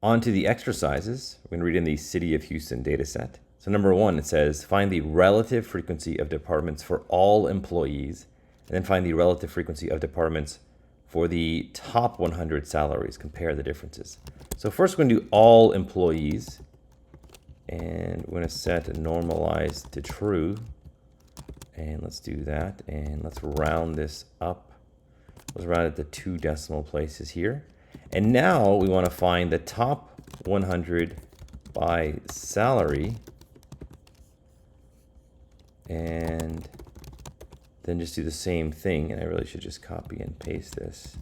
On to the exercises. We're going to read in the City of Houston data set. So number 1, it says find the relative frequency of departments for all employees, and then find the relative frequency of departments for the top 100 salaries. Compare the differences. So first we're going to do all employees, and we're going to set normalize to true. And let's do that, and let's round this up. Let's round it to 2 decimal places here. And now we want to find the top 100 by salary, and then just do the same thing. And I really should just copy and paste this.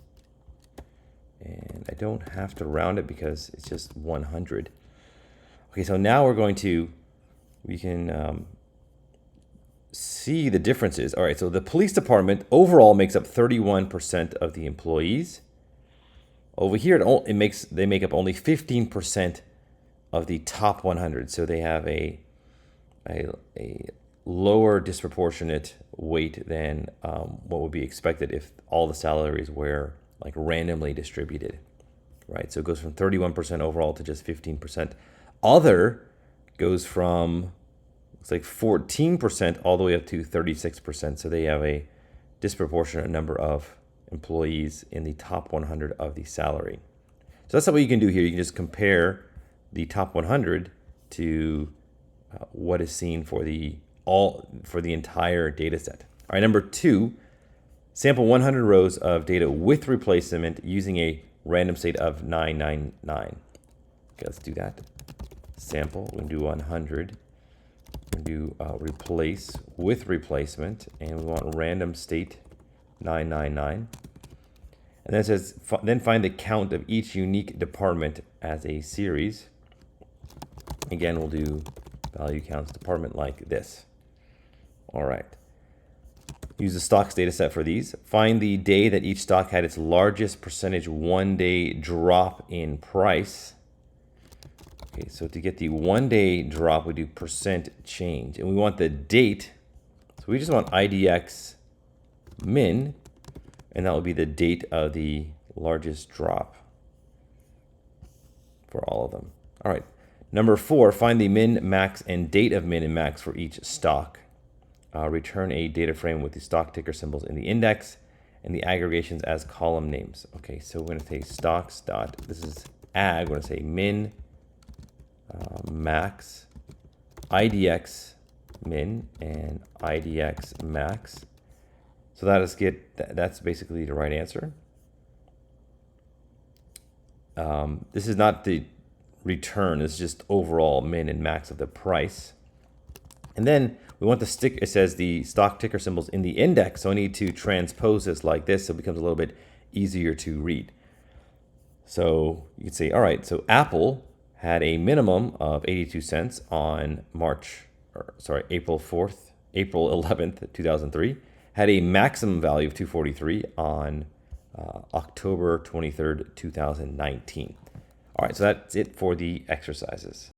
And I don't have to round it because it's just 100. Okay, so now we can see the differences. All right, so the police department overall makes up 31% of the employees. Over here, they make up only 15% of the top 100. So they have a lower disproportionate weight than what would be expected if all the salaries were like randomly distributed, right? So it goes from 31% overall to just 15%. Other goes from, looks like 14% all the way up to 36%. So they have a disproportionate number of employees in the top 100 of the salary. So that's what you can do here. You can just compare the top 100 to what is seen for the entire data set. All right, number 2, sample 100 rows of data with replacement using a random state of 999. Okay, let's do that. Sample, we're going to do 100. We're going to do replace with replacement, and we want random state 999. And then it says, then find the count of each unique department as a series. Again, we'll do value counts department like this. All right. Use the stocks data set for these. Find the day that each stock had its largest percentage 1-day drop in price. Okay, so to get the 1-day drop, we do percent change. And we want the date. So we just want IDX min, and that will be the date of the largest drop for all of them. All right. Number 4, find the min, max, and date of min and max for each stock. Return a data frame with the stock ticker symbols in the index and the aggregations as column names. Okay, so we're going to say stocks dot, this is ag, we're going to say min, max, IDX min, and IDX max. So that's basically the right answer. This is not the return, it's just overall min and max of the price. And then we want it says the stock ticker symbols in the index. So I need to transpose this like this so it becomes a little bit easier to read. So you can say, all right, so Apple had a minimum of 82 cents on April 11th, 2003. Had a maximum value of 243 on October 23rd, 2019. All right, so that's it for the exercises.